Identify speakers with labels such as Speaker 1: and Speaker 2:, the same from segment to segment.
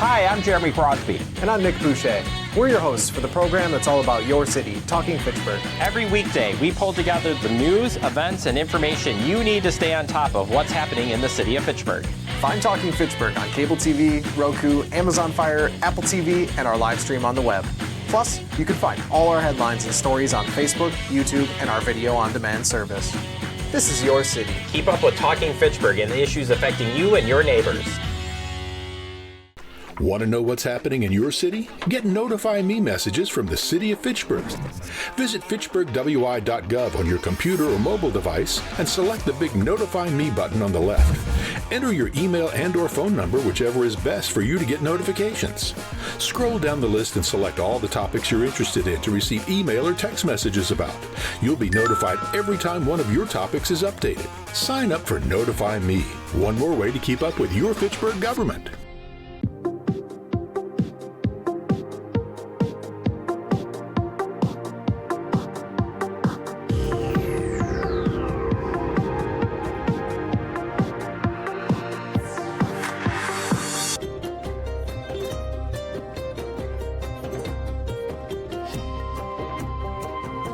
Speaker 1: Hi, I'm Jeremy Crosby.
Speaker 2: And I'm Nick Boucher. We're your hosts for the program that's all about your city, Talking Fitchburg.
Speaker 1: Every weekday, we pull together the news, events, and information you need to stay on top of what's happening in the city of Fitchburg.
Speaker 2: Find Talking Fitchburg on cable TV, Roku, Amazon Fire, Apple TV, and our live stream on the web. Plus, you can find all our headlines and stories on Facebook, YouTube, and our video on demand service. This is your city.
Speaker 1: Keep up with Talking Fitchburg and the issues affecting you and your neighbors.
Speaker 3: Want to know what's happening in your city? Get Notify Me messages from the City of Fitchburg. Visit fitchburgwi.gov on your computer or mobile device and select the big Notify Me button on the left. Enter your email and/or phone number, whichever is best for you to get notifications. Scroll down the list and select all the topics you're interested in to receive email or text messages about. You'll be notified every time one of your topics is updated. Sign up for Notify Me, one more way to keep up with your Fitchburg government.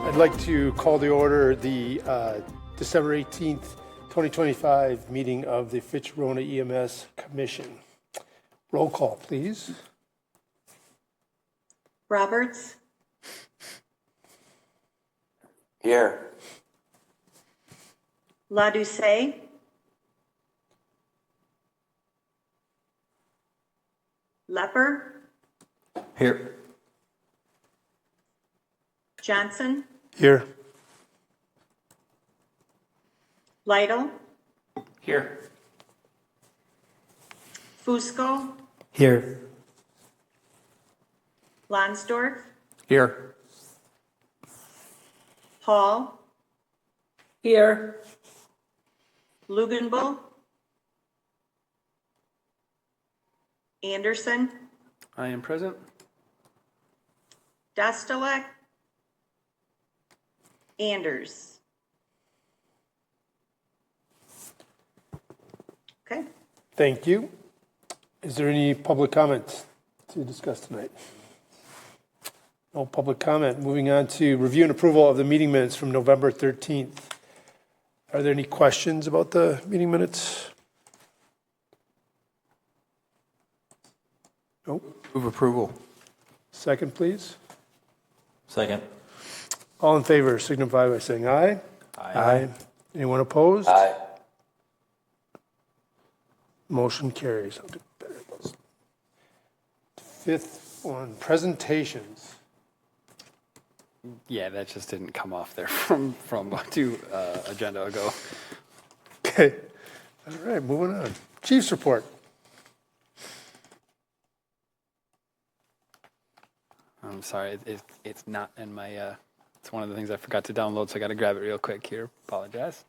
Speaker 4: I'd like to call to order the December 18th, 2025 meeting of the Fitch-Rona EMS Commission. Roll call, please.
Speaker 5: Roberts.
Speaker 6: Here.
Speaker 5: LaDuce. Lepper.
Speaker 6: Here.
Speaker 5: Johnson.
Speaker 4: Here.
Speaker 5: Lytle.
Speaker 6: Here.
Speaker 5: Fusco.
Speaker 6: Here.
Speaker 5: Lonsdorf.
Speaker 6: Here.
Speaker 5: Hall.
Speaker 6: Here.
Speaker 5: Luganbull. Anderson.
Speaker 6: I am present.
Speaker 5: Dostalek. Anders. Okay.
Speaker 4: Thank you. Is there any public comment to discuss tonight? No public comment. Moving on to review and approval of the meeting minutes from November 13th. Are there any questions about the meeting minutes? Nope.
Speaker 6: Move approval.
Speaker 4: Second, please.
Speaker 6: Second.
Speaker 4: All in favor signify by saying aye.
Speaker 6: Aye.
Speaker 4: Anyone opposed?
Speaker 6: Aye.
Speaker 4: Motion carries. I'll do better at those. Fifth one, presentations.
Speaker 7: Yeah, that just didn't come off there from two agenda ago.
Speaker 4: Okay. All right, moving on. Chief's report.
Speaker 7: I'm sorry, it's not in my. It's one of the things I forgot to download, so I got to grab it real quick here. Apologize.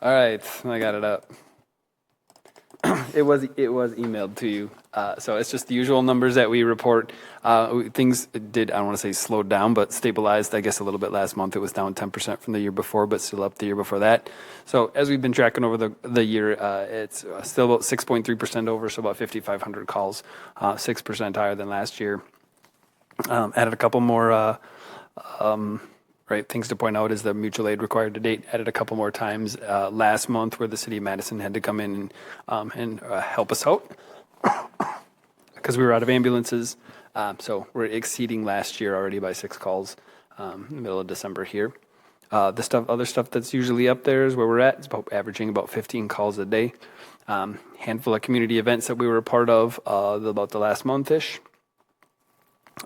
Speaker 7: All right, I got it up. It was emailed to you. So it's just the usual numbers that we report. Things did, I don't want to say slowed down, but stabilized, I guess, a little bit last month. It was down 10% from the year before, but still up the year before that. So as we've been tracking over the year, it's still about 6.3% over, so about 5,500 calls, 6% higher than last year. Added a couple more things to point out is the mutual aid required to date added a couple more times last month, where the city of Madison had to come in and help us out because we were out of ambulances. So we're exceeding last year already by 6 calls in the middle of December here. Other stuff that's usually up there is where we're at. It's averaging about 15 calls a day. Handful of community events that we were a part of about the last month-ish.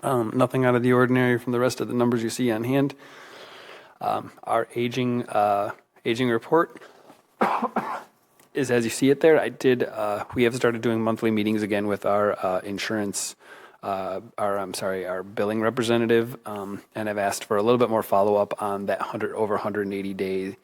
Speaker 7: Nothing out of the ordinary from the rest of the numbers you see on hand. Our aging report is as you see it there. We have started doing monthly meetings again with our insurance, our billing representative, and I've asked for a little bit more follow-up on that over 180 day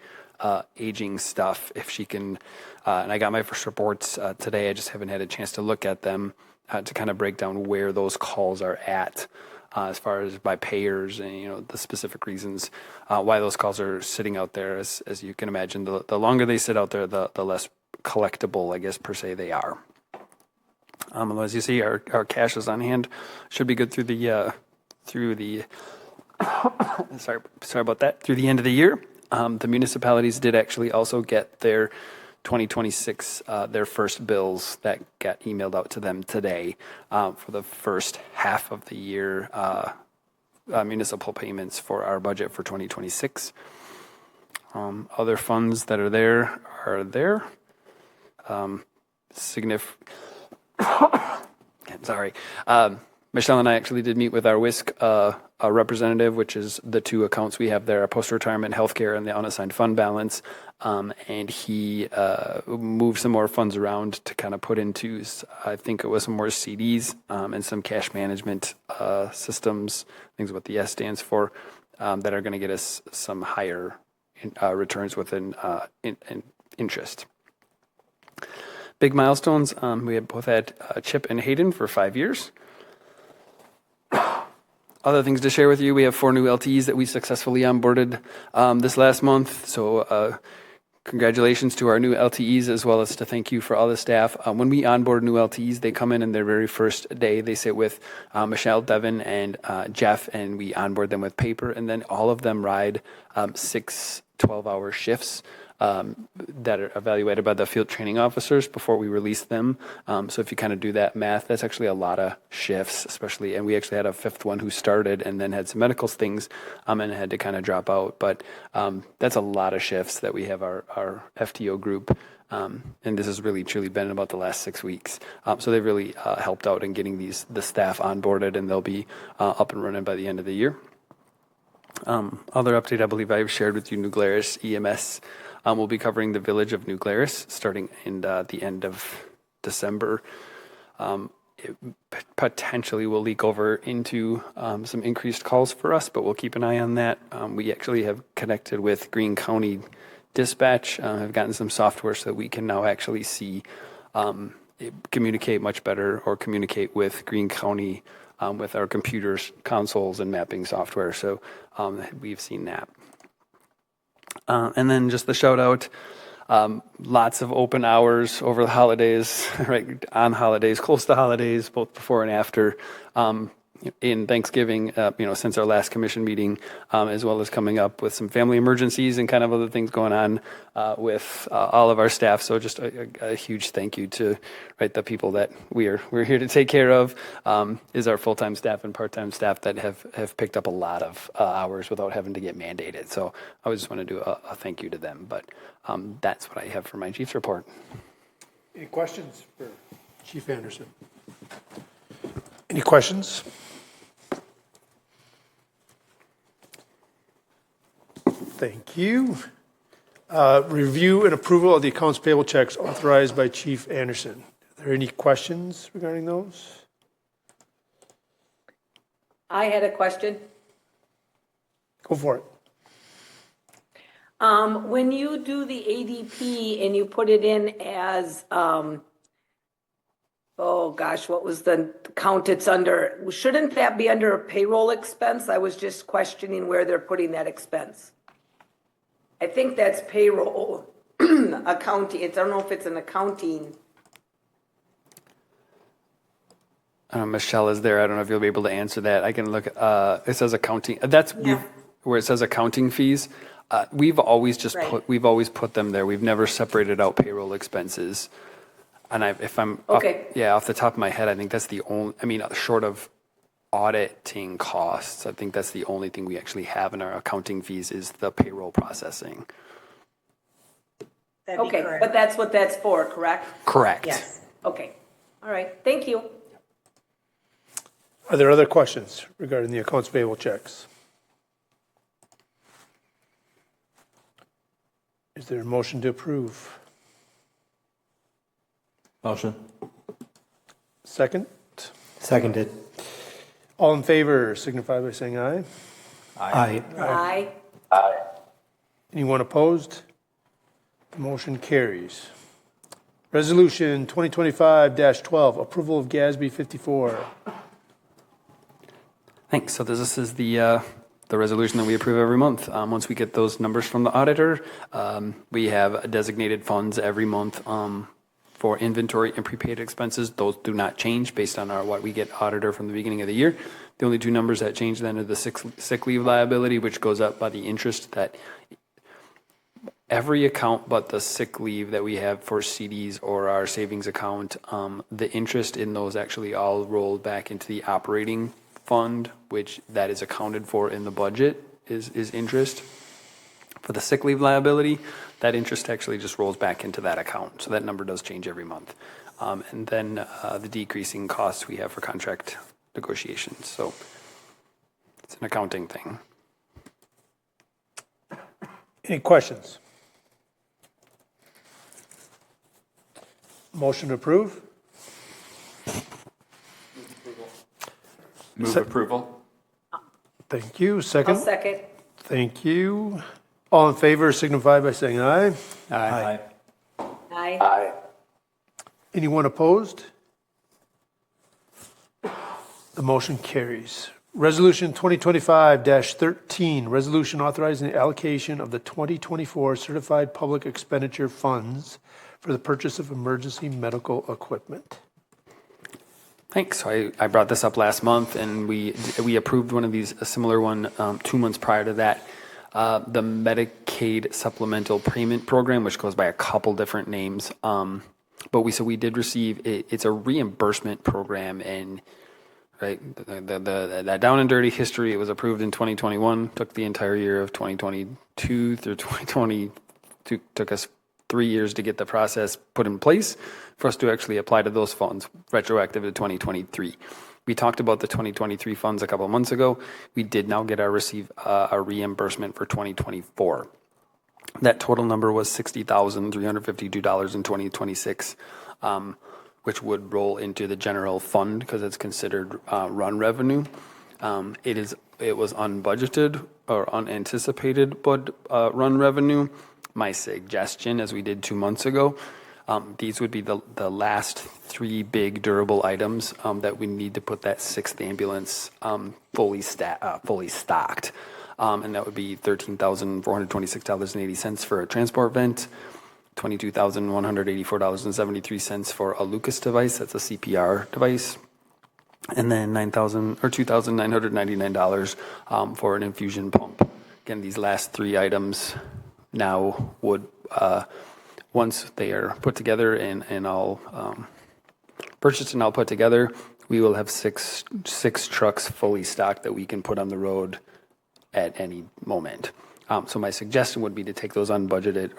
Speaker 7: aging stuff. If she can, and I got my first reports today. I just haven't had a chance to look at them. to kind of break down where those calls are at. As far as by payers and the specific reasons why those calls are sitting out there. As you can imagine, the longer they sit out there, the less collectible, I guess, per se, they are. As you see, our cash is on hand. Should be good through the sorry about that, through the end of the year. The municipalities did actually also get their 2026, their first bills that got emailed out to them today for the first half of the year municipal payments for our budget for 2026. Other funds that are there are there. Sorry. Michelle and I actually did meet with our WISC representative, which is the two accounts we have there, our post-retirement healthcare and the unassigned fund balance. And he moved some more funds around to kind of put into, I think it was some more CDs and some cash management systems, things what the S stands for, that are going to get us some higher returns within interest. Big milestones, we have both had Chip and Hayden for 5 years. Other things to share with you, we have 4 new LTEs that we successfully onboarded this last month. So congratulations to our new LTEs, as well as to thank you for all the staff. When we onboard new LTEs, they come in their very first day. They sit with Michelle, Devin, and Jeff, and we onboard them with paper. And then all of them ride 6 12-hour shifts that are evaluated by the field training officers before we release them. So if you kind of do that math, that's actually a lot of shifts, especially, and we actually had a 5th one who started and then had some medical things and had to kind of drop out. But that's a lot of shifts that we have our FTO group. And this has really truly been about the last 6 weeks. So they've really helped out in getting the staff onboarded, and they'll be up and running by the end of the year. Other update, I believe I've shared with you, New Glarus EMS. We'll be covering the village of New Glarus starting in the end of December. It potentially will leak over into some increased calls for us, but we'll keep an eye on that. We actually have connected with Greene County Dispatch, have gotten some software so that we can now actually see, communicate much better, or communicate with Greene County with our computers, consoles, and mapping software. So we've seen that. And then just the shout out, lots of open hours over the holidays, right on holidays, close to holidays, both before and after, in Thanksgiving, since our last commission meeting, as well as coming up with some family emergencies and kind of other things going on with all of our staff. So just a huge thank you to the people that we're here to take care of, is our full-time staff and part-time staff that have picked up a lot of hours without having to get mandated. So I just want to do a thank you to them. But that's what I have for my chief's report.
Speaker 4: Any questions for Chief Anderson? Any questions? Thank you. Review and approval of the accounts payable checks authorized by Chief Anderson. Are there any questions regarding those?
Speaker 8: I had a question.
Speaker 4: Go for it.
Speaker 8: When you do the ADP and you put it in as, what was the count it's under? Shouldn't that be under a payroll expense? I was just questioning where they're putting that expense. I think that's payroll accounting. I don't know if it's an accounting.
Speaker 7: Michelle is there. I don't know if you'll be able to answer that. I can look at, it says accounting. That's where it says accounting fees. We've always put them there. We've never separated out payroll expenses. And off the top of my head, I think that's the only, short of auditing costs, I think that's the only thing we actually have in our accounting fees is the payroll processing.
Speaker 8: Okay, but that's what that's for, correct?
Speaker 7: Correct.
Speaker 8: Yes. Okay. All right. Thank you.
Speaker 4: Are there other questions regarding the accounts payable checks? Is there a motion to approve?
Speaker 6: Motion.
Speaker 4: Second?
Speaker 6: Seconded.
Speaker 4: All in favor signify by saying aye.
Speaker 6: Aye.
Speaker 8: Aye.
Speaker 4: Anyone opposed? The motion carries. Resolution 2025-12, approval of GASB 54.
Speaker 7: Thanks. So this is the resolution that we approve every month. Once we get those numbers from the auditor, we have designated funds every month for inventory and prepaid expenses. Those do not change based on what we get auditor from the beginning of the year. The only two numbers that change then are the sick leave liability, which goes up by the interest that every account but the sick leave that we have for CDs or our savings account, the interest in those actually all roll back into the operating fund, which that is accounted for in the budget is interest. For the sick leave liability, that interest actually just rolls back into that account. So that number does change every month. And then the decreasing costs we have for contract negotiations. So it's an accounting thing.
Speaker 4: Any questions? Motion to approve?
Speaker 1: Move approval.
Speaker 4: Thank you.
Speaker 8: I'll
Speaker 4: Second?
Speaker 8: second.
Speaker 4: Thank you. All in favor signify by saying aye.
Speaker 6: Aye.
Speaker 8: Aye.
Speaker 4: Anyone opposed? The motion carries. Resolution 2025-13, resolution authorizing the allocation of the 2024 Certified Public Expenditure Funds for the purchase of emergency medical equipment.
Speaker 7: Thanks. So I brought this up last month, and we approved one of these, a similar one 2 months prior to that. The Medicaid Supplemental Payment Program, which goes by a couple different names. But we did receive, it's a reimbursement program, and right, that down and dirty history, it was approved in 2021, took the entire year of 2022 through 2022, took us 3 years to get the process put in place for us to actually apply to those funds, retroactive to 2023. We talked about the 2023 funds a couple of months ago. We did now get our reimbursement for 2024. That total number was $60,352 in 2026, which would roll into the general fund because it's considered run revenue. It was unbudgeted or unanticipated, but run revenue. My suggestion, as we did 2 months ago, these would be the last three big durable items that we need to put that sixth ambulance fully stocked. And that would be $13,426.80 for a transport vent, $22,184.73 for a Lucas device, that's a CPR device, and then $2,999 for an infusion pump. Again, these last three items now would, once they are put together and all purchased and all put together, we will have six trucks fully stocked that we can put on the road at any moment. So my suggestion would be to take those unbudgeted,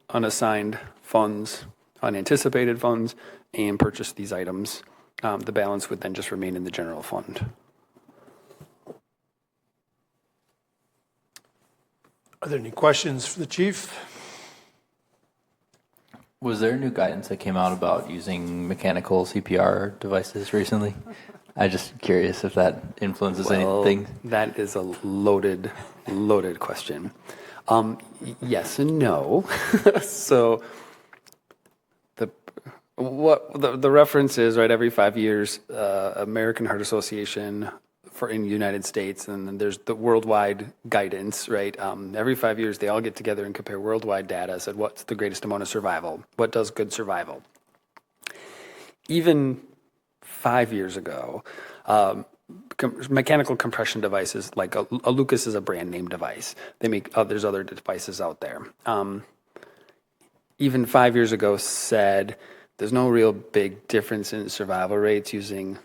Speaker 7: unassigned funds, unanticipated funds, and purchase these items. The balance would then just remain in the general fund.
Speaker 4: Are there any questions for the chief?
Speaker 9: Was there new guidance that came out about using mechanical CPR devices recently? I'm just curious if that influences anything.
Speaker 7: That is a loaded question. Yes and no. So the reference is, right, every 5 years, American Heart Association in the United States, and then there's the worldwide guidance, right? Every 5 years, they all get together and compare worldwide data, said what's the greatest amount of survival? What does good survival? Even 5 years ago, mechanical compression devices, like a Lucas is a brand name device. They make, there's other devices out there. Even 5 years ago said there's no real big difference in survival rates using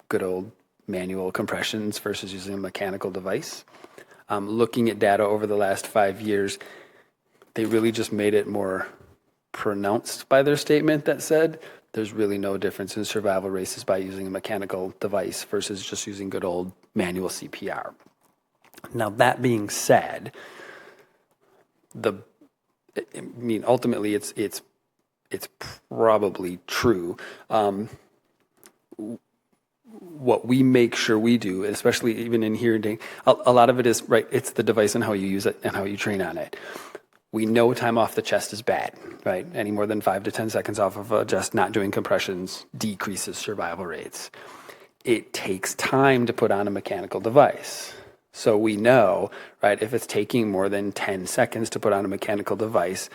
Speaker 7: good old manual compressions versus using a mechanical device. Looking at data over the last 5 years, they really just made it more pronounced by their statement that said there's really no difference in survival rates by using a mechanical device versus just using good old manual CPR. Now, that being said, ultimately it's probably true. What we make sure we do, especially even in here, a lot of it is, right, it's the device and how you use it and how you train on it. We know time off the chest is bad, right? Any more than 5 to 10 seconds off of a chest not doing compressions decreases survival rates. It takes time to put on a mechanical device. So we know, right, if it's taking more than 10 seconds to put on a mechanical device,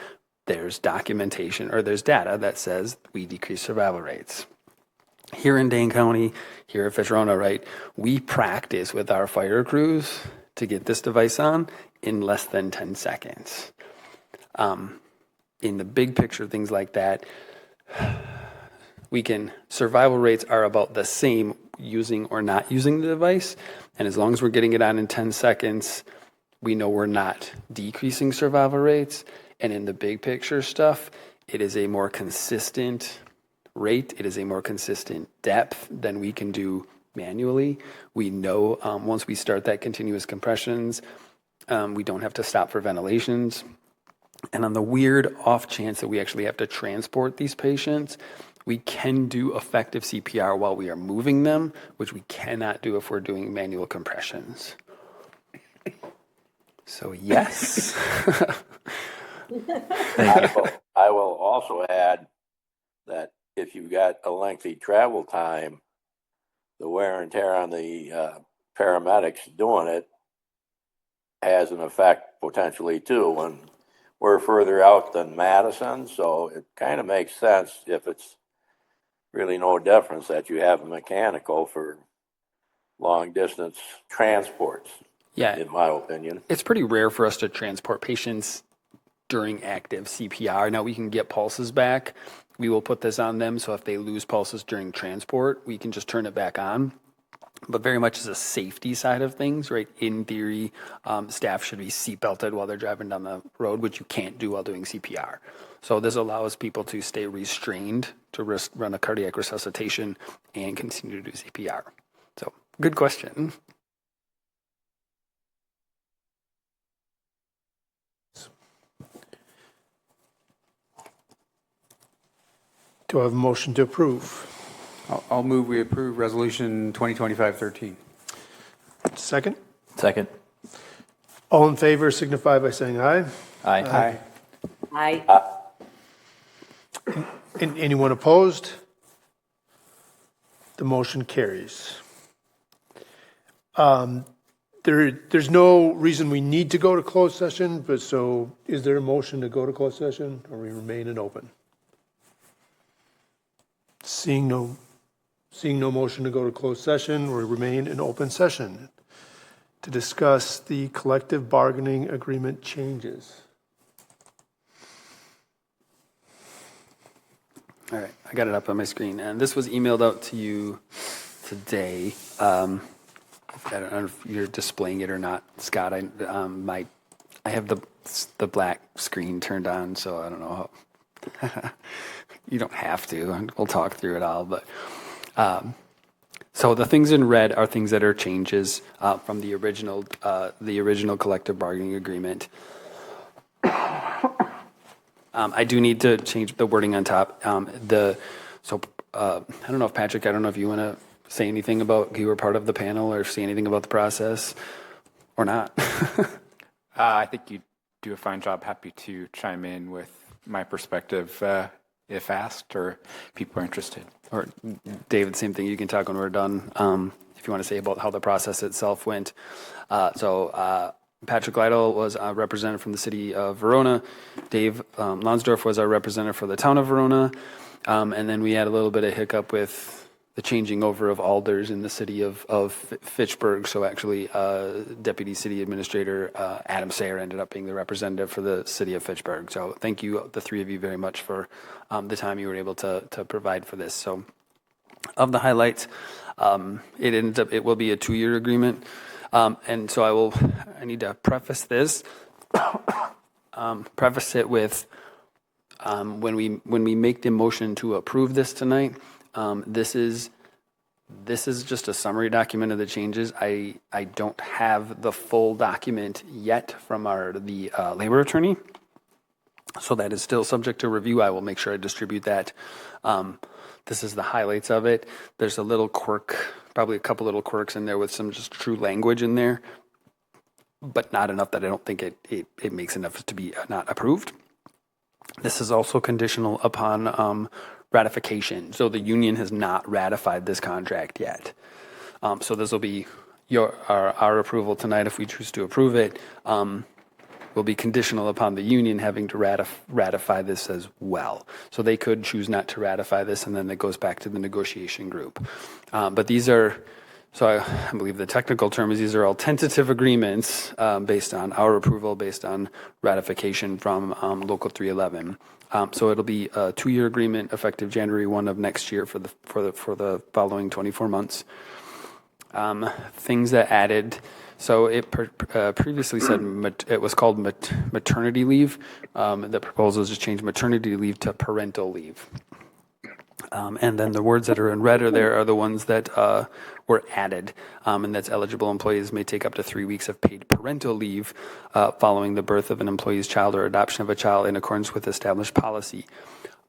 Speaker 7: there's documentation or there's data that says we decrease survival rates. Here in Dane County, here at Fitch-Rona, right, we practice with our fire crews to get this device on in less than 10 seconds. In the big picture, things like that, survival rates are about the same using or not using the device. And as long as we're getting it on in 10 seconds, we know we're not decreasing survival rates. And in the big picture stuff, it is a more consistent rate. It is a more consistent depth than we can do manually. We know once we start that continuous compressions, we don't have to stop for ventilations. And on the weird off chance that we actually have to transport these patients, we can do effective CPR while we are moving them, which we cannot do if we're doing manual compressions. So yes.
Speaker 10: I will also add that if you've got a lengthy travel time, the wear and tear on the paramedics doing it has an effect potentially too. And we're further out than Madison, so it kind of makes sense if it's really no difference that you have a mechanical for long distance transports.
Speaker 7: Yeah,
Speaker 10: in my opinion.
Speaker 7: It's pretty rare for us to transport patients during active CPR. Now we can get pulses back. We will put this on them, so if they lose pulses during transport, we can just turn it back on. But very much as a safety side of things, right? In theory, staff should be seatbelted while they're driving down the road, which you can't do while doing CPR. So this allows people to stay restrained to run a cardiac resuscitation and continue to do CPR. So good question.
Speaker 4: Do I have a motion to approve?
Speaker 11: I'll move we approve Resolution 2025-13.
Speaker 4: Second?
Speaker 9: Second.
Speaker 4: All in favor signify by saying aye.
Speaker 9: Aye.
Speaker 8: Aye.
Speaker 4: And anyone opposed? The motion carries. There's no reason we need to go to closed session, but so is there a motion to go to closed session or we remain in open? Seeing no motion to go to closed session, we remain in open session to discuss the collective bargaining agreement changes.
Speaker 7: All right, I got it up on my screen, and this was emailed out to you today. I don't know if you're displaying it or not, Scott. I have the black screen turned on, so I don't know how. You don't have to. We'll talk through it all, but so the things in red are things that are changes from the original collective bargaining agreement. I do need to change the wording on top. I don't know if Patrick, I don't know if you want to say anything about, you were part of the panel, or say anything about the process or not.
Speaker 11: I think you do a fine job. Happy to chime in with my perspective if asked or people are interested.
Speaker 7: Or David, same thing. You can talk when we're done if you want to say about how the process itself went. Patrick Lytle was a representative from the city of Verona. Dave Lonsdorf was our representative for the town of Verona. And then we had a little bit of hiccup with the changing over of alders in the city of Fitchburg. So actually, Deputy City Administrator Adam Sayer ended up being the representative for the city of Fitchburg. So thank you, the three of you, very much for the time you were able to provide for this. So of the highlights, it will be a 2-year agreement. And so I need to preface this, preface it with when we make the motion to approve this tonight. This is just a summary document of the changes. I don't have the full document yet from the labor attorney, so that is still subject to review. I will make sure I distribute that. This is the highlights of it. There's a little quirk, probably a couple little quirks in there with some just true language in there. but not enough that I don't think it makes enough to be not approved. This is also conditional upon ratification. So the union has not ratified this contract yet. So this will be our approval tonight if we choose to approve it. Will be conditional upon the union having to ratify this as well. So they could choose not to ratify this, and then it goes back to the negotiation group. But these are, so I believe the technical term is these are all tentative agreements based on our approval, based on ratification from Local 311. So it'll be a 2-year agreement effective January 1 of next year for the following 24 months. Things that added. So it previously said it was called maternity leave. The proposal is just change maternity leave to parental leave. And then the words that are in red are the ones that were added. And that's eligible employees may take up to 3 weeks of paid parental leave following the birth of an employee's child or adoption of a child in accordance with established policy,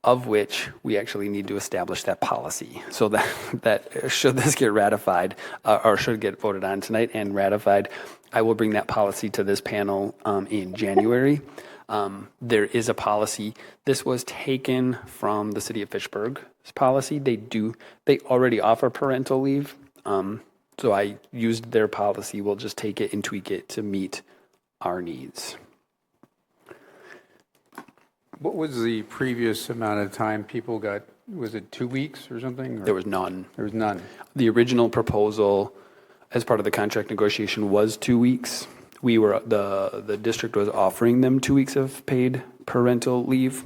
Speaker 7: of which we actually need to establish that policy. So that should this get ratified or should get voted on tonight and ratified, I will bring that policy to this panel in January. There is a policy. This was taken from the city of Fitchburg's policy. They already offer parental leave. So I used their policy. We'll just take it and tweak it to meet our needs.
Speaker 12: What was the previous amount of time people got? Was it 2 weeks or something? Or?
Speaker 7: There was none.
Speaker 12: There was none.
Speaker 7: The original proposal as part of the contract negotiation was 2 weeks. We were, the district was offering them 2 weeks of paid parental leave.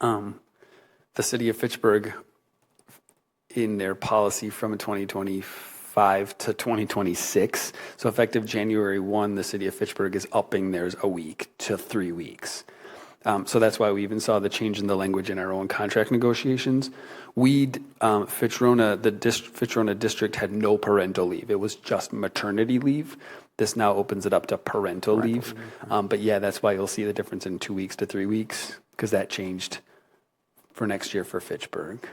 Speaker 7: The city of Fitchburg, in their policy from 2025 to 2026, so effective January 1, the city of Fitchburg is upping theirs a week to 3 weeks. So that's why we even saw the change in the language in our own contract negotiations. Fitch-Rona, the Fitch-Rona district had no parental leave. It was just maternity leave. This now opens it up to parental leave. But yeah, that's why you'll see the difference in 2 weeks to 3 weeks, because that changed for next year for Fitchburg.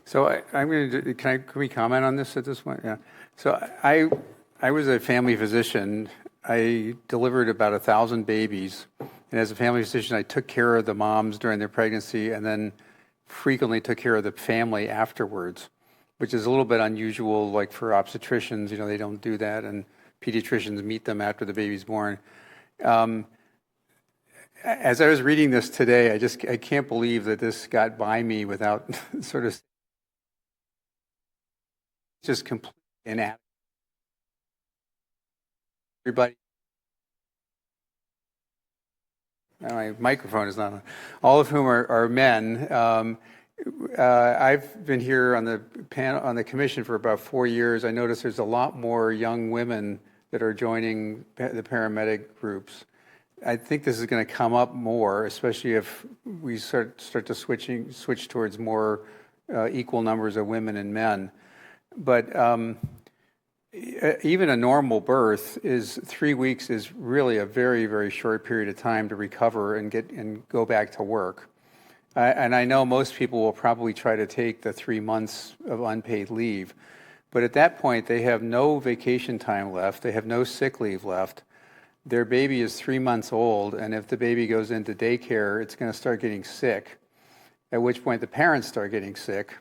Speaker 12: So I'm going to, can we comment on this at this point? Yeah. So I was a family physician. I delivered about 1,000 babies. And as a family physician, I took care of the moms during their pregnancy and then frequently took care of the family afterwards, which is a little bit unusual, like for obstetricians, they don't do that, and pediatricians meet them after the baby's born. As I was reading this today, I can't believe that this got by me without sort of just completely inadequate. Everybody. My microphone is not on. All of whom are men. I've been here on the panel, on the commission for about 4 years. I notice there's a lot more young women that are joining the paramedic groups. I think this is going to come up more, especially if we start to switch towards more equal numbers of women and men. But even a normal birth is 3 weeks is really a very, very short period of time to recover and go back to work. And I know most people will probably try to take the 3 months of unpaid leave, but at that point they have no vacation time left, they have no sick leave left. Their baby is 3 months old, and if the baby goes into daycare, it's going to start getting sick, at which point the parents start getting sick.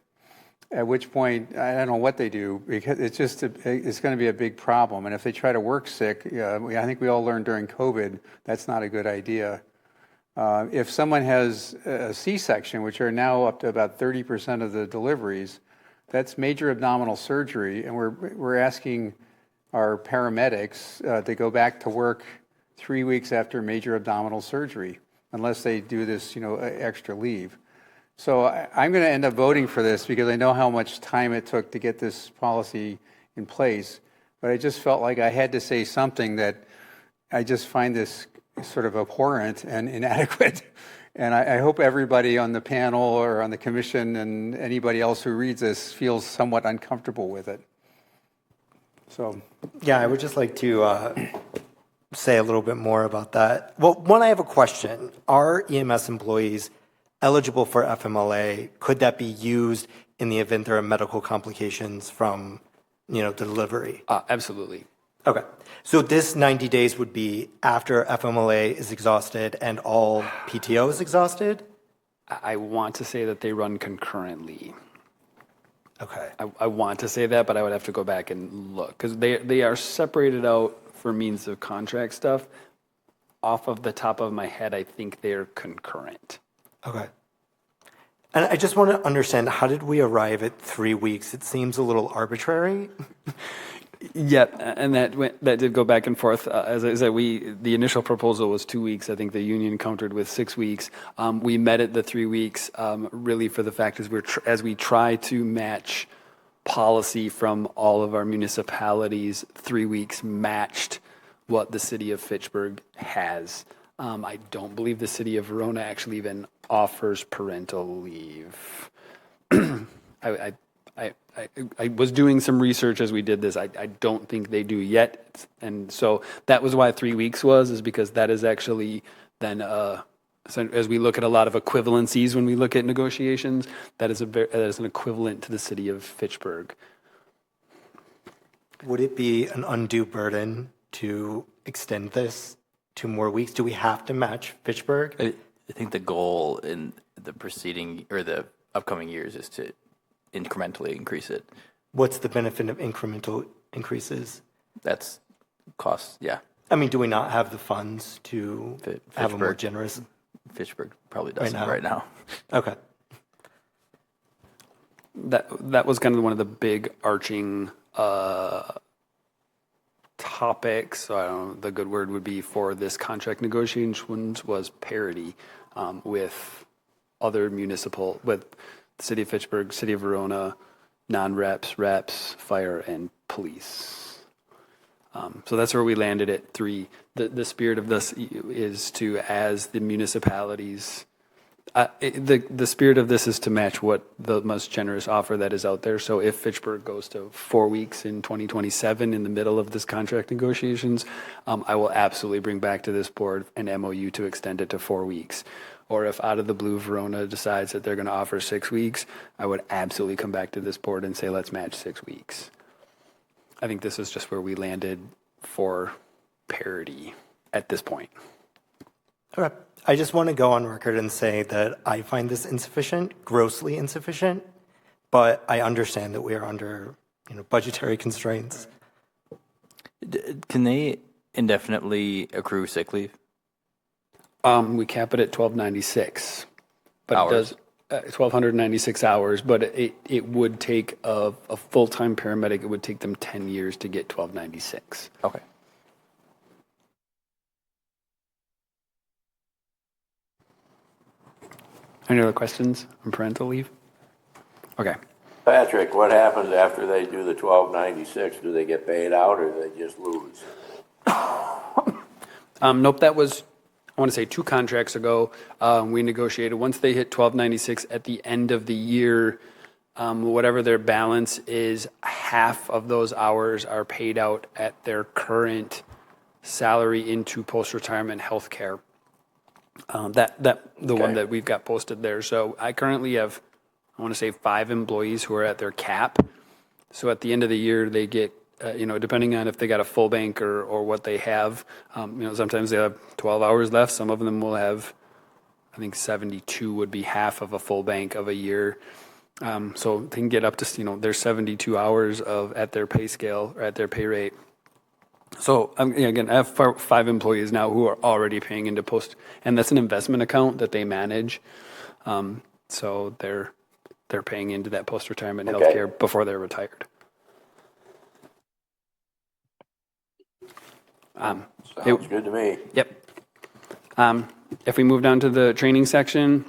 Speaker 12: At which point, I don't know what they do, because it's going to be a big problem. And if they try to work sick, I think we all learned during COVID, that's not a good idea. If someone has a C-section, which are now up to about 30% of the deliveries, that's major abdominal surgery, and we're asking our paramedics to go back to work 3 weeks after major abdominal surgery, unless they do this, extra leave. So I'm going to end up voting for this because I know how much time it took to get this policy in place. But I just felt like I had to say something that I just find this sort of abhorrent and inadequate. And I hope everybody on the panel or on the commission and anybody else who reads this feels somewhat uncomfortable with it. So,
Speaker 6: yeah, I would just like to say a little bit more about that. Well, one, I have a question. Are EMS employees eligible for FMLA? Could that be used in the event there are medical complications from, delivery?
Speaker 7: Absolutely.
Speaker 6: Okay. So this 90 days would be after FMLA is exhausted and all PTO is exhausted?
Speaker 7: I want to say that they run concurrently.
Speaker 6: Okay.
Speaker 7: I want to say that, but I would have to go back and look because they are separated out for means of contract stuff. Off of the top of my head, I think they're concurrent.
Speaker 6: Okay. And I just want to understand, how did we arrive at 3 weeks? It seems a little arbitrary.
Speaker 7: Yeah, and that did go back and forth. As I said, the initial proposal was 2 weeks. I think the union countered with 6 weeks. We met at the 3 weeks really for the fact is as we try to match policy from all of our municipalities, 3 weeks matched what the city of Fitchburg has. I don't believe the city of Verona actually even offers parental leave. I was doing some research as we did this. I don't think they do yet. And so that was why 3 weeks is because that is actually then, as we look at a lot of equivalencies when we look at negotiations, that is an equivalent to the city of Fitchburg.
Speaker 6: Would it be an undue burden to extend this 2 more weeks? Do we have to match Fitchburg?
Speaker 9: I think the goal in the preceding or the upcoming years is to incrementally increase it.
Speaker 6: What's the benefit of incremental increases?
Speaker 9: That's costs, yeah.
Speaker 6: I mean, do we not have the funds to have a more generous?
Speaker 9: Fitchburg probably doesn't right now.
Speaker 6: Okay.
Speaker 7: That was kind of one of the big arching topics. I don't know, the good word would be for this contract negotiations was parity with other municipal, with the city of Fitchburg, city of Verona, non-reps, reps, fire, and police. So that's where we landed at 3. The spirit of this is to, as the municipalities, the spirit of this is to match what the most generous offer that is out there. So if Fitchburg goes to 4 weeks in 2027 in the middle of this contract negotiations, I will absolutely bring back to this board an MOU to extend it to 4 weeks. Or if out of the blue Verona decides that they're going to offer 6 weeks, I would absolutely come back to this board and say, let's match 6 weeks. I think this is just where we landed for parity at this point.
Speaker 6: Okay. I just want to go on record and say that I find this insufficient, grossly insufficient, but I understand that we are under, budgetary constraints.
Speaker 9: Can they indefinitely accrue sick leave?
Speaker 7: We cap it at 1296, but
Speaker 9: hours.
Speaker 7: It does 1296 hours. But it would take a full-time paramedic. It would take them 10 years to get 1296.
Speaker 9: Okay.
Speaker 7: Any other questions on parental leave? Okay.
Speaker 10: Patrick, what happens after they do the 1296? Do they get paid out or do they just lose?
Speaker 7: Nope, that was, I want to say 2 contracts ago, we negotiated. Once they hit 1296 at the end of the year, whatever their balance is, half of those hours are paid out at their current salary into post-retirement health care. One that we've got posted there. So I currently have, I want to say 5 employees who are at their cap. So at the end of the year, they get, depending on if they got a full bank or what they have, sometimes they have 12 hours left. Some of them will have, I think 72 would be half of a full bank of a year. So they can get up to, there's 72 hours at their pay scale or at their pay rate. So again, I have 5 employees now who are already paying into post, and that's an investment account that they manage. So they're paying into that post-retirement health care before they're retired.
Speaker 10: Sounds good to me.
Speaker 7: Yep. If we move down to the training section,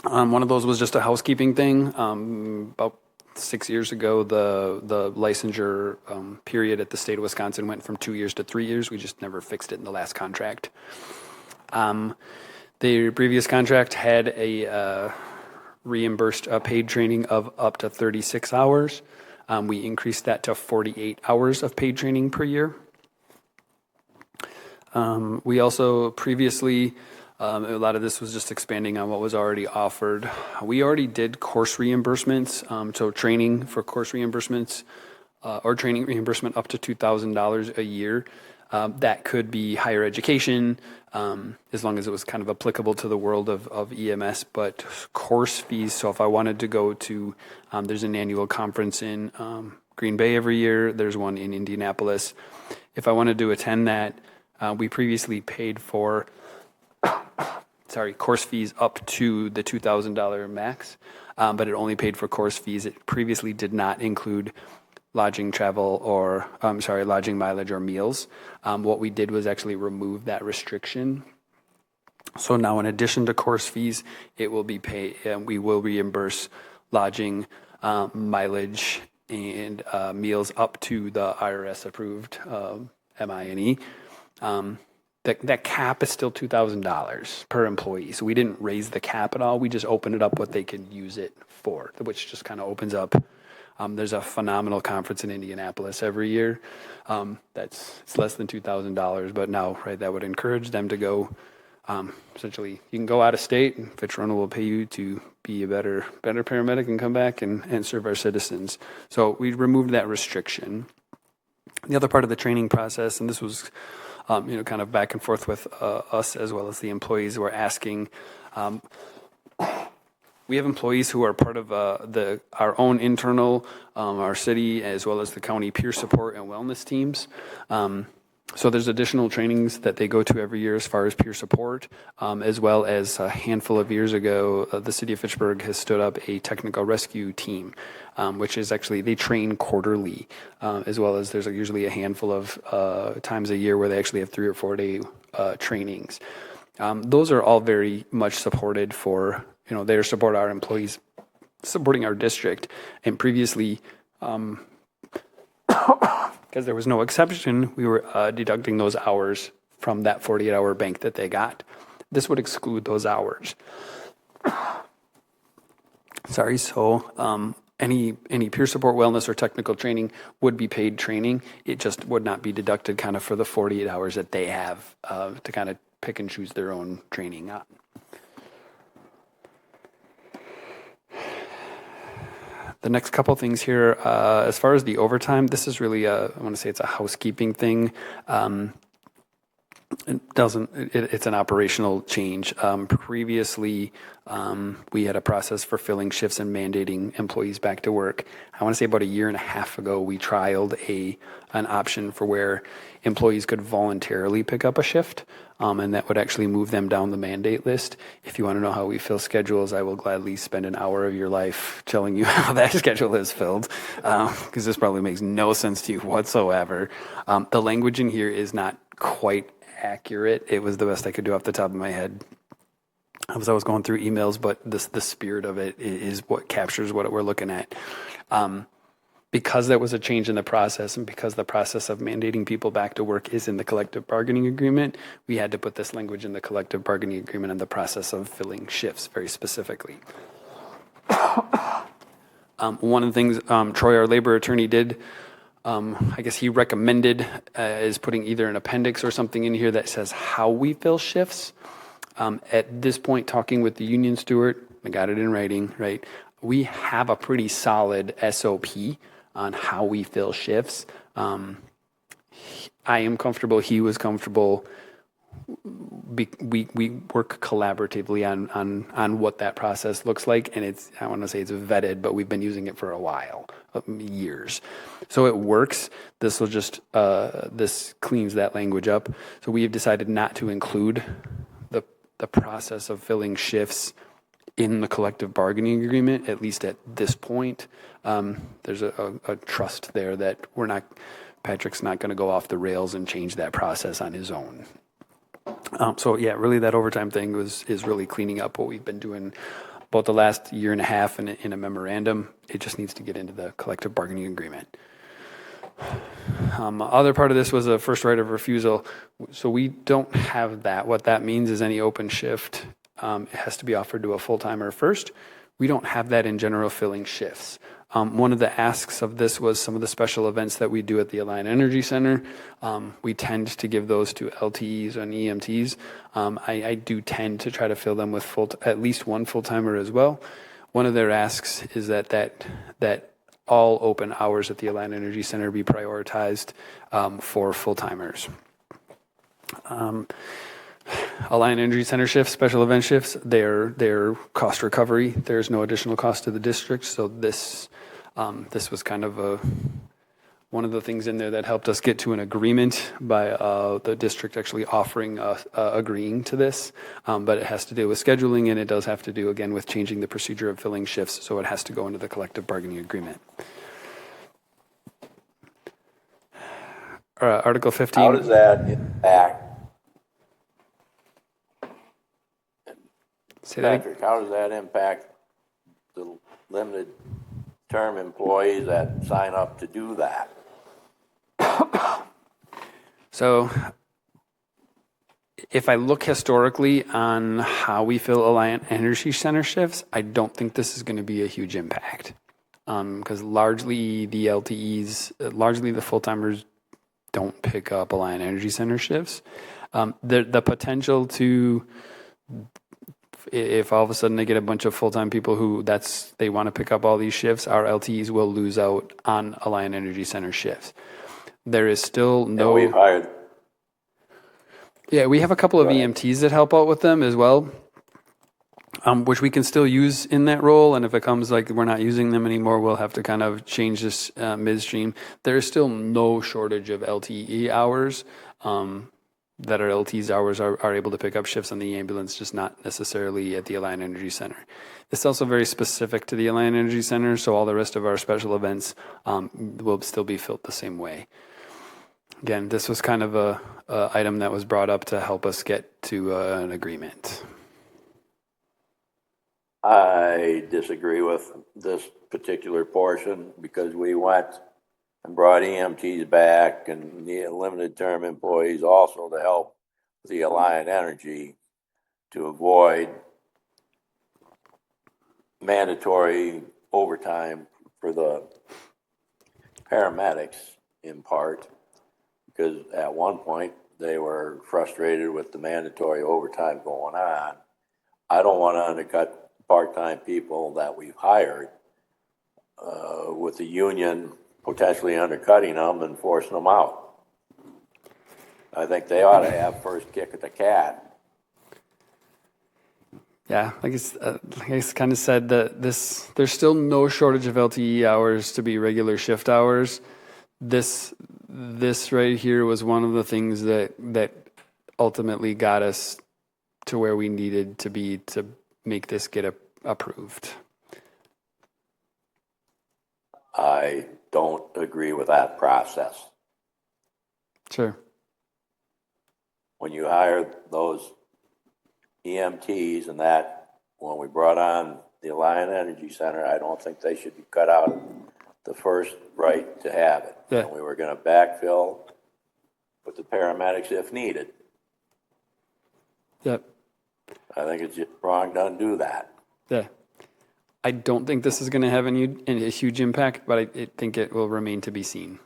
Speaker 7: one of those was just a housekeeping thing. About 6 years ago, the licensure period at the state of Wisconsin went from 2 years to 3 years. We just never fixed it in the last contract. The previous contract had a reimbursed paid training of up to 36 hours. We increased that to 48 hours of paid training per year. We also previously, a lot of this was just expanding on what was already offered. We already did course reimbursements, so training for course reimbursements or training reimbursement up to $2,000 a year. That could be higher education, as long as it was kind of applicable to the world of EMS, but course fees. So if I wanted to go to, there's an annual conference in Green Bay every year. There's one in Indianapolis. If I wanted to attend that, we previously paid for, course fees up to the $2,000 max, but it only paid for course fees. It previously did not include lodging, travel, or lodging, mileage, or meals. What we did was actually remove that restriction. So now, in addition to course fees, it will be paid. We will reimburse lodging, mileage, and meals up to the IRS-approved MI&E. That cap is still $2,000 per employee. So we didn't raise the cap at all. We just opened it up what they can use it for, which just kind of opens up. There's a phenomenal conference in Indianapolis every year. It's less than $2,000, but now, right, that would encourage them to go. Essentially, you can go out of state, and Fitch-Rona will pay you to be a better paramedic and come back and serve our citizens. So we removed that restriction. The other part of the training process, and this was, kind of back and forth with us as well as the employees, were asking. We have employees who are part of our own internal, our city, as well as the county peer support and wellness teams. So there's additional trainings that they go to every year as far as peer support, as well as a handful of years ago, the city of Fitchburg has stood up a technical rescue team, which is actually, they train quarterly, as well as there's usually a handful of times a year where they actually have 3 or 4 day trainings. Those are all very much supported for, they support our employees, supporting our district. And previously, because there was no exception, we were deducting those hours from that 48-hour bank that they got. This would exclude those hours. So any peer support, wellness, or technical training would be paid training. It just would not be deducted kind of for the 48 hours that they have to kind of pick and choose their own training on. The next couple things here, as far as the overtime, this is really I want to say it's a housekeeping thing. It's an operational change. Previously, we had a process for filling shifts and mandating employees back to work. I want to say about 1.5 years ago, we trialed an option for where employees could voluntarily pick up a shift, and that would actually move them down the mandate list. If you want to know how we fill schedules, I will gladly spend an hour of your life telling you how that schedule is filled, because this probably makes no sense to you whatsoever. The language in here is not quite accurate. It was the best I could do off the top of my head as I was going through emails, but the spirit of it is what captures what we're looking at. Because there was a change in the process, and because the process of mandating people back to work is in the collective bargaining agreement, we had to put this language in the collective bargaining agreement and the process of filling shifts very specifically. One of the things Troy, our labor attorney, did, I guess he recommended is putting either an appendix or something in here that says how we fill shifts. At this point, talking with the union steward, I got it in writing, right? We have a pretty solid SOP on how we fill shifts. I am comfortable. He was comfortable. We work collaboratively on what that process looks like, and I want to say it's vetted, but we've been using it for a while, years. So it works. This will just this cleans that language up. So we have decided not to include the process of filling shifts in the collective bargaining agreement, at least at this point. There's a trust there that Patrick's not going to go off the rails and change that process on his own. So yeah, really that overtime thing is really cleaning up what we've been doing about the last 1.5 years in a memorandum. It just needs to get into the collective bargaining agreement. Other part of this was a first right of refusal. So we don't have that. What that means is any open shift, it has to be offered to a full-timer first. We don't have that in general filling shifts. One of the asks of this was some of the special events that we do at the Alliant Energy Center. We tend to give those to LTEs and EMTs. I do tend to try to fill them with at least one full-timer as well. One of their asks is that all open hours at the Alliant Energy Center be prioritized for full-timers. Alliant Energy Center shifts, special event shifts, they're cost recovery. There's no additional cost to the district. So this was kind of one of the things in there that helped us get to an agreement by the district actually offering agreeing to this. But it has to do with scheduling, and it does have to do, again, with changing the procedure of filling shifts. So it has to go into the collective bargaining agreement. Article 15.
Speaker 10: How does that impact?
Speaker 7: Say that again?
Speaker 10: Patrick, how does that impact the limited term employees that sign up to do that?
Speaker 7: So if I look historically on how we fill Alliant Energy Center shifts, I don't think this is going to be a huge impact. Because largely the LTEs, largely the full-timers don't pick up Alliant Energy Center shifts. The potential to, if all of a sudden they get a bunch of full-time people who they want to pick up all these shifts, our LTEs will lose out on Alliant Energy Center shifts. There is still no.
Speaker 10: And we've hired.
Speaker 7: Yeah, we have a couple of EMTs that help out with them as well, which we can still use in that role. And if it comes like we're not using them anymore, we'll have to kind of change this midstream. There is still no shortage of LTE hours that our LTE's hours are able to pick up shifts on the ambulance, just not necessarily at the Alliant Energy Center. It's also very specific to the Alliant Energy Center, so all the rest of our special events will still be filled the same way. Again, this was kind of a item that was brought up to help us get to an agreement.
Speaker 10: I disagree with this particular portion because we went and brought EMTs back and the limited term employees also to help the Alliant Energy to avoid mandatory overtime for the paramedics in part, because at one point they were frustrated with the mandatory overtime going on. I don't want to undercut part-time people that we've hired with the union potentially undercutting them and forcing them out. I think they ought to have first kick at the cat.
Speaker 7: Yeah, like I kind of said, that there's still no shortage of LTE hours to be regular shift hours. This right here was one of the things that ultimately got us to where we needed to be to make this get approved.
Speaker 10: I don't agree with that process.
Speaker 7: Sure.
Speaker 10: When you hire those EMTs and that, when we brought on the Alliant Energy Center, I don't think they should be cut out of the first right to have it.
Speaker 7: Yeah.
Speaker 10: And we were going to backfill with the paramedics if needed.
Speaker 7: Yep.
Speaker 10: I think it's just wrong to undo that.
Speaker 7: Yeah. I don't think this is going to have a huge impact, but I think it will remain to be seen.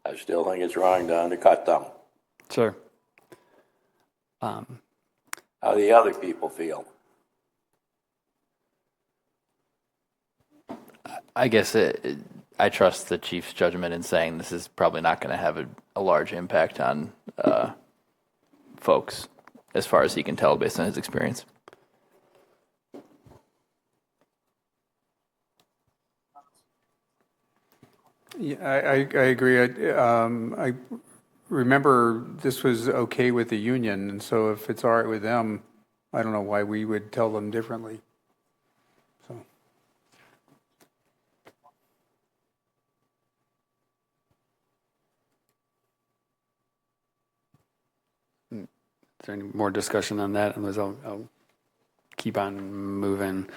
Speaker 10: I still think it's wrong to undercut them.
Speaker 7: Sure.
Speaker 10: How do the other people feel?
Speaker 9: I guess I trust the chief's judgment in saying this is probably not going to have a large impact on folks, as far as he can tell based on his experience.
Speaker 12: Yeah, I agree. I remember this was okay with the union, and so if it's all right with them, I don't know why we would tell them differently. So.
Speaker 7: Is there any more discussion on that? Otherwise, I'll keep on moving.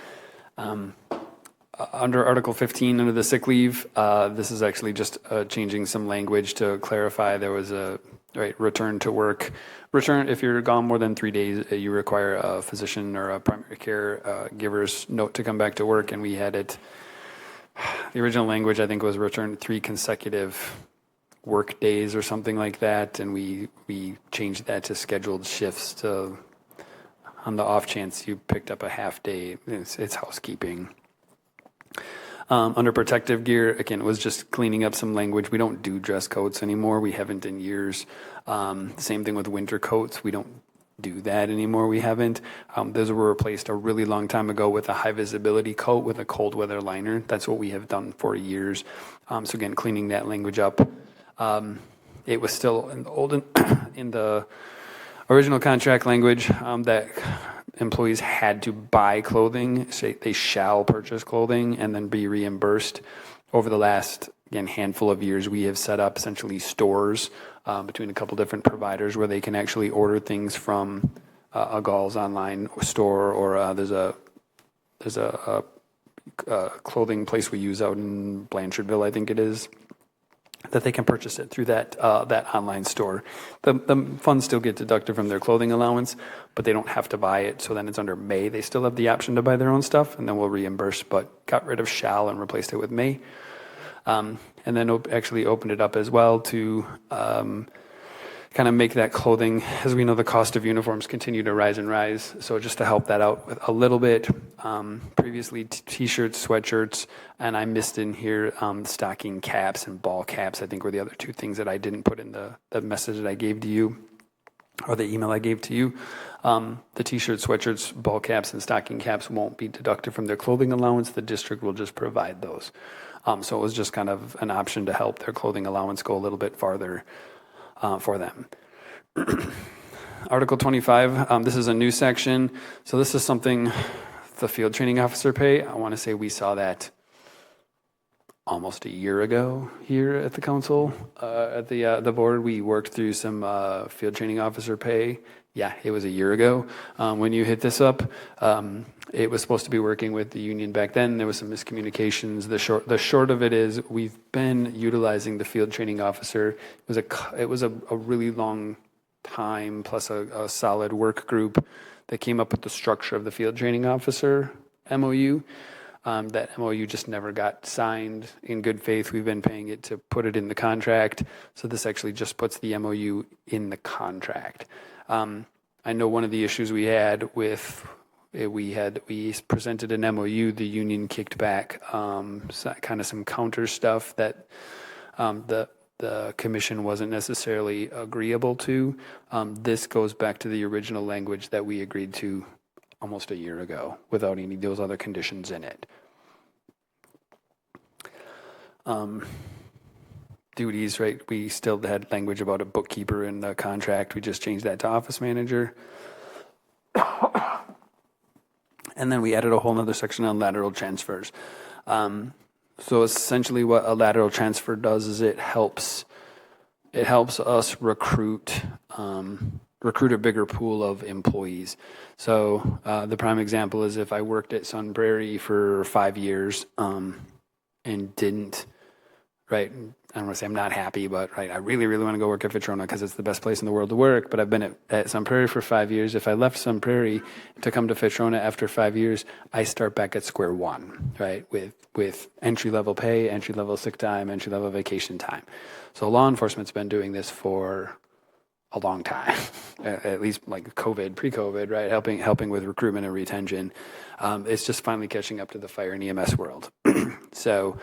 Speaker 7: Under Article 15, under the sick leave, this is actually just changing some language to clarify there was a return to work. If you're gone more than 3 days, you require a physician or a primary care giver's note to come back to work, and we had it. The original language, I think, was return 3 consecutive work days or something like that, and we changed that to scheduled shifts to, on the off chance you picked up a half day. It's housekeeping. Under protective gear, again, it was just cleaning up some language. We don't do dress coats anymore. We haven't in years. Same thing with winter coats. We don't do that anymore. We haven't. Those were replaced a really long time ago with a high visibility coat with a cold weather liner. That's what we have done for years. So again, cleaning that language up. It was still in the original contract language that employees had to buy clothing. So they shall purchase clothing and then be reimbursed. Over the last, again, handful of years, we have set up essentially stores between a couple different providers where they can actually order things from a Gall's online store, or there's a clothing place we use out in Blanchardville, I think it is, that they can purchase it through that online store. The funds still get deducted from their clothing allowance, but they don't have to buy it. So then it's under May. They still have the option to buy their own stuff, and then we'll reimburse, but got rid of shall and replaced it with May. And then actually opened it up as well to kind of make that clothing, as we know, the cost of uniforms continue to rise and rise. So just to help that out with a little bit, previously t-shirts, sweatshirts, and I missed in here stocking caps and ball caps, I think were the other two things that I didn't put in the message that I gave to you, or the email I gave to you. The t-shirts, sweatshirts, ball caps, and stocking caps won't be deducted from their clothing allowance. The district will just provide those. So it was just kind of an option to help their clothing allowance go a little bit farther for them. Article 25, this is a new section. So this is something, the field training officer pay. I want to say we saw that almost a year ago here at the council, at the board. We worked through some field training officer pay. Yeah, it was a year ago when you hit this up. It was supposed to be working with the union back then. There was some miscommunications. The short of it is we've been utilizing the field training officer. It was a really long time, plus a solid work group that came up with the structure of the field training officer MOU. That MOU just never got signed in good faith. We've been paying it to put it in the contract. So this actually just puts the MOU in the contract. I know one of the issues we had with we presented an MOU. The union kicked back kind of some counter stuff that the commission wasn't necessarily agreeable to. This goes back to the original language that we agreed to almost a year ago without any of those other conditions in it. Duties, right? We still had language about a bookkeeper in the contract. We just changed that to office manager. And then we added a whole nother section on lateral transfers. So essentially what a lateral transfer does is it helps us recruit a bigger pool of employees. So the prime example is if I worked at Sun Prairie for 5 years and didn't, right, I don't want to say I'm not happy, but right, I really, really want to go work at Fitch-Rona because it's the best place in the world to work, but I've been at Sun Prairie for 5 years. If I left Sun Prairie to come to Fitch-Rona after 5 years, I start back at square one, right, with entry-level pay, entry-level sick time, entry-level vacation time. So law enforcement's been doing this for a long time, at least like COVID, pre-COVID, right, helping with recruitment and retention. It's just finally catching up to the fire and EMS world. So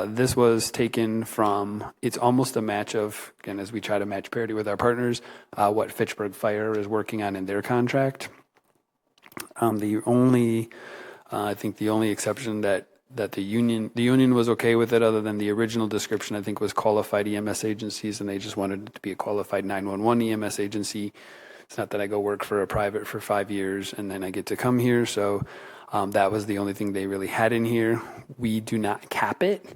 Speaker 7: this was taken from, it's almost a match of, again, as we try to match parity with our partners, what Fitchburg Fire is working on in their contract. I think the only exception that the union was okay with it, other than the original description, I think, was qualified EMS agencies, and they just wanted it to be a qualified 911 EMS agency. It's not that I go work for a private for 5 years and then I get to come here. So that was the only thing they really had in here. We do not cap it.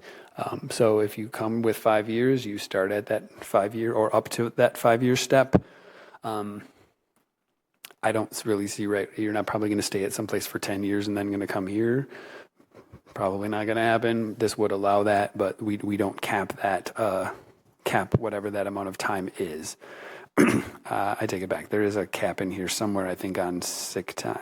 Speaker 7: So if you come with 5 years, you start at that 5 year or up to that 5 year step. I don't really see, right, you're not probably going to stay at some place for 10 years and then going to come here. Probably not going to happen. This would allow that, but we don't cap that, cap whatever that amount of time is. I take it back. There is a cap in here somewhere, I think, on sick time.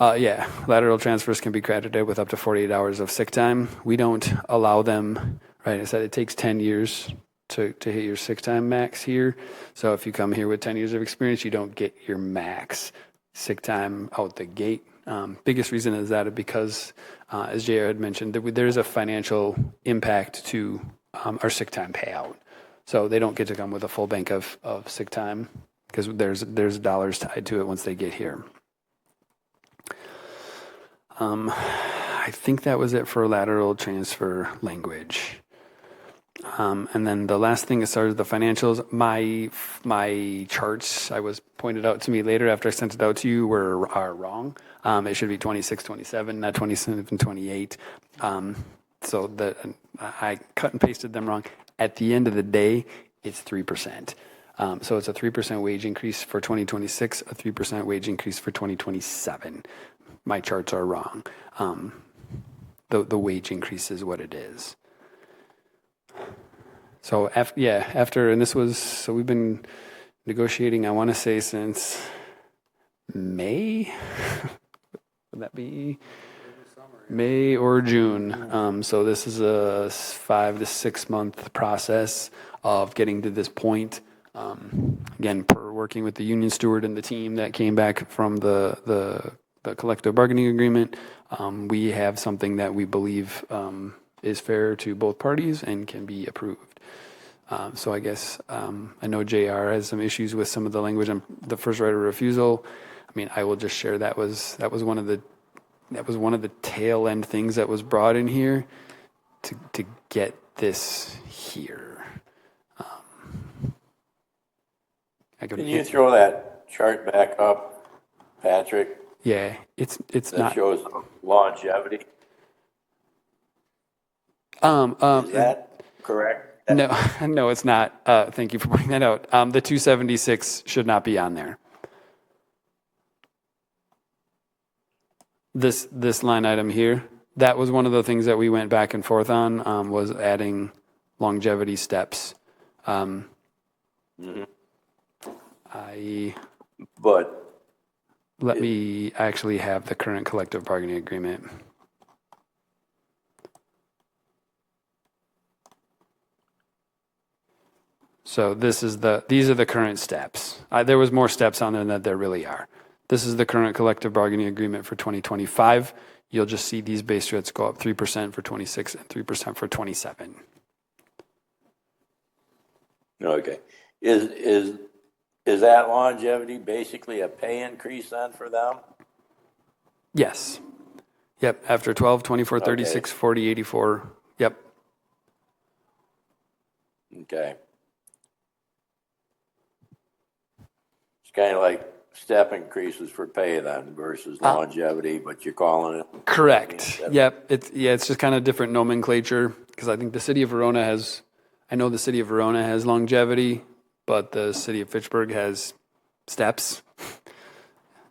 Speaker 7: Yeah, lateral transfers can be credited with up to 48 hours of sick time. We don't allow them, right? I said it takes 10 years to hit your sick time max here. So if you come here with 10 years of experience, you don't get your max sick time out the gate. Biggest reason is that because, as JR had mentioned, there's a financial impact to our sick time payout. So they don't get to come with a full bank of sick time because there's dollars tied to it once they get here. I think that was it for lateral transfer language. And then the last thing as far as the financials, my charts, I was pointed out to me later after I sent it out to you, are wrong. It should be 26, 27, not 27, 28. So that I cut and pasted them wrong. At the end of the day, it's 3%. So it's a 3% wage increase for 2026, a 3% wage increase for 2027. My charts are wrong. The wage increase is what it is. So after, and this was, so we've been negotiating, I want to say since May, would that be May or June? So this is a 5 to 6 month process of getting to this point. Again, per working with the union steward and the team that came back from the collective bargaining agreement, we have something that we believe is fair to both parties and can be approved. So I guess I know JR has some issues with some of the language on the first right of refusal. I mean, I will just share that was one of the tail end things that was brought in here to get this here.
Speaker 10: Can you throw that chart back up, Patrick?
Speaker 7: Yeah, it's
Speaker 10: that
Speaker 7: not.
Speaker 10: Shows longevity. Is that correct?
Speaker 7: No, it's not. Thank you for pointing that out. The 276 should not be on there. This line item here, that was one of the things that we went back and forth on, was adding longevity steps. Let me actually have the current collective bargaining agreement. So these are the current steps. There was more steps on there than there really are. This is the current collective bargaining agreement for 2025. You'll just see these base rates go up 3% for 26 and 3% for 27.
Speaker 10: Okay. Is that longevity basically a pay increase then for them?
Speaker 7: Yes. Yep. After 12, 24, 36, 40, 84. Yep.
Speaker 10: Okay. It's kind of like step increases for pay then versus longevity, but you're calling it.
Speaker 7: Correct. Yep. It's just kind of different nomenclature because I think the city of Verona has longevity, but the city of Fitchburg has steps.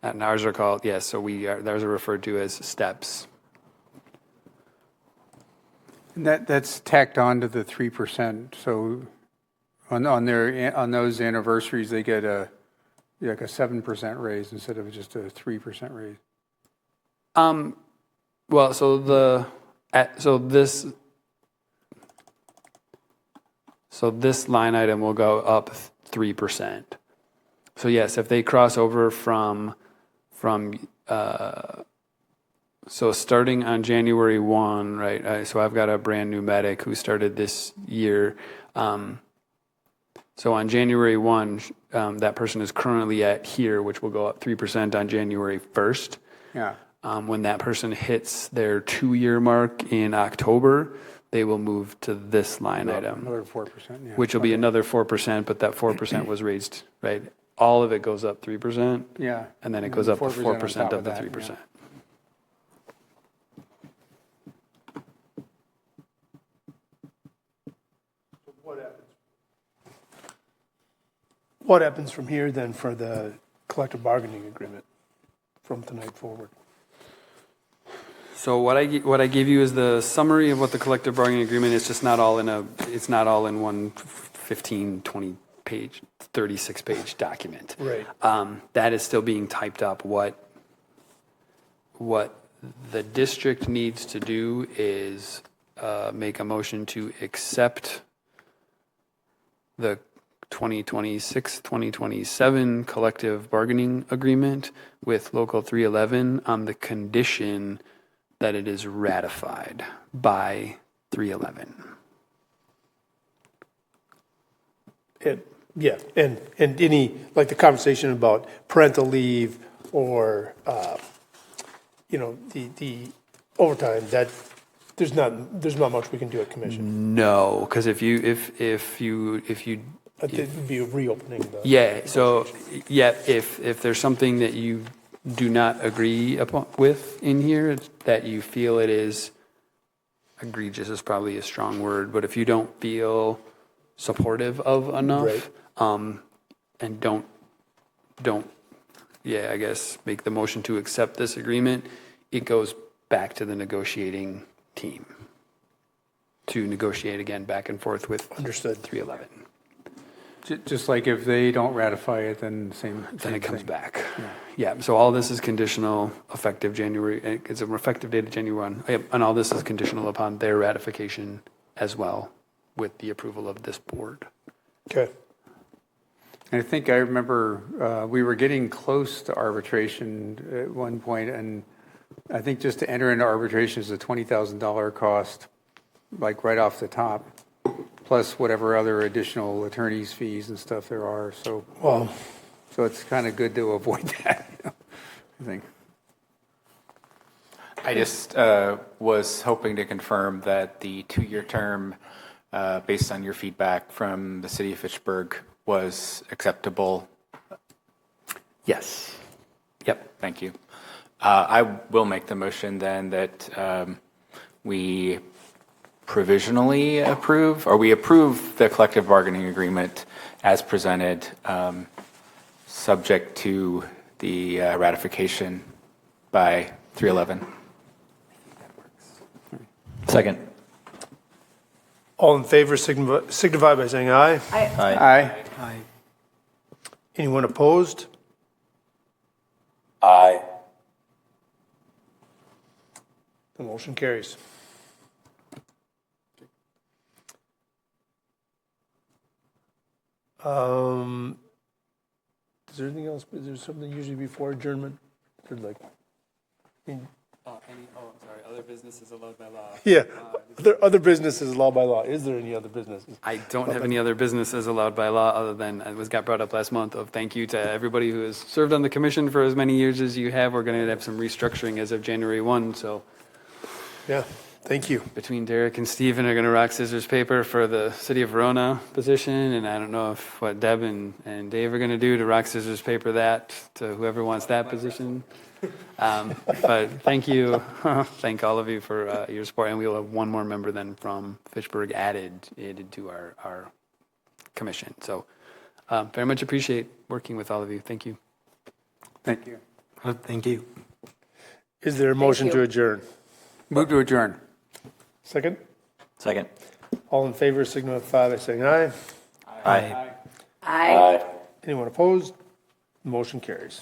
Speaker 7: And ours are called, so ours are referred to as steps.
Speaker 12: And that's tacked on to the 3%. So on those anniversaries, they get a 7% raise instead of just a 3% raise.
Speaker 7: Well, so this line item will go up 3%. So yes, if they cross over from so starting on January 1, right? So I've got a brand new medic who started this year. So on January 1, that person is currently at here, which will go up 3% on January 1st.
Speaker 12: Yeah.
Speaker 7: When that person hits their 2-year mark in October, they will move to this line item.
Speaker 12: Another 4%, yeah.
Speaker 7: Which will be another 4%, but that 4% was raised, right? All of it goes up 3%.
Speaker 12: Yeah.
Speaker 7: And then it goes up to 4% of the 3%.
Speaker 12: Yeah.
Speaker 4: What happens from here then for the collective bargaining agreement from tonight forward?
Speaker 7: So what I gave you is the summary of what the collective bargaining agreement is. Just not all in one 15, 20 page, 36 page document.
Speaker 4: Right.
Speaker 7: That is still being typed up. What the district needs to do is make a motion to accept the 2026-2027 collective bargaining agreement with Local 311 on the condition that it is ratified by 311.
Speaker 4: Yeah, and any, like the conversation about parental leave or, the overtime, that there's not much we can do at commission.
Speaker 7: No, because if you
Speaker 4: It would be a reopening.
Speaker 7: yeah, so yeah, if there's something that you do not agree upon with in here, that you feel it is egregious is probably a strong word, but if you don't feel supportive of enough,
Speaker 4: Right.
Speaker 7: And don't, I guess, make the motion to accept this agreement, it goes back to the negotiating team to negotiate again back and forth with
Speaker 4: Understood.
Speaker 7: 311.
Speaker 12: Just like if they don't ratify it, then same
Speaker 7: Then it comes
Speaker 12: thing.
Speaker 7: back. Yeah, so all this is conditional, effective January, it's an effective date of January 1. Yep, and all this is conditional upon their ratification as well with the approval of this board.
Speaker 4: Okay.
Speaker 12: And I think I remember we were getting close to arbitration at one point, and I think just to enter into arbitration is a $20,000 cost, like right off the top, plus whatever other additional attorney's fees and stuff there are. So, so it's kind of good to avoid that, I think.
Speaker 11: I just was hoping to confirm that the 2-year term, based on your feedback from the city of Fitchburg, was acceptable.
Speaker 7: Yes. Yep.
Speaker 11: Thank you. I will make the motion then that we provisionally approve, or we approve the collective bargaining agreement as presented, subject to the ratification by 311.
Speaker 9: Second.
Speaker 4: All in favor signify by saying aye.
Speaker 12: Aye.
Speaker 4: Anyone opposed?
Speaker 10: Aye.
Speaker 4: The motion carries. Is there anything else? Is there something usually before adjournment? Or like,
Speaker 7: Other businesses allowed by law.
Speaker 4: yeah, other businesses allowed by law. Is there any other businesses?
Speaker 7: I don't have any other businesses allowed by law other than it got brought up last month of thank you to everybody who has served on the commission for as many years as you have. We're going to have some restructuring as of January 1. So
Speaker 4: Yeah, thank you.
Speaker 7: between Derek and Steven are going to rock, scissors, paper for the city of Verona position. And I don't know what Deb and Dave are going to do to rock, scissors, paper that to whoever wants that position. But thank you. Thank all of you for your support. And we will have one more member then from Fitchburg added to our commission. So very much appreciate working with all of you. Thank you.
Speaker 12: Thank you.
Speaker 6: Thank you.
Speaker 4: Is there a motion to adjourn?
Speaker 12: Move to adjourn.
Speaker 4: Second?
Speaker 9: Second.
Speaker 4: All in favor signify by saying aye.
Speaker 9: Aye.
Speaker 8: Aye.
Speaker 4: Anyone opposed? Motion carries.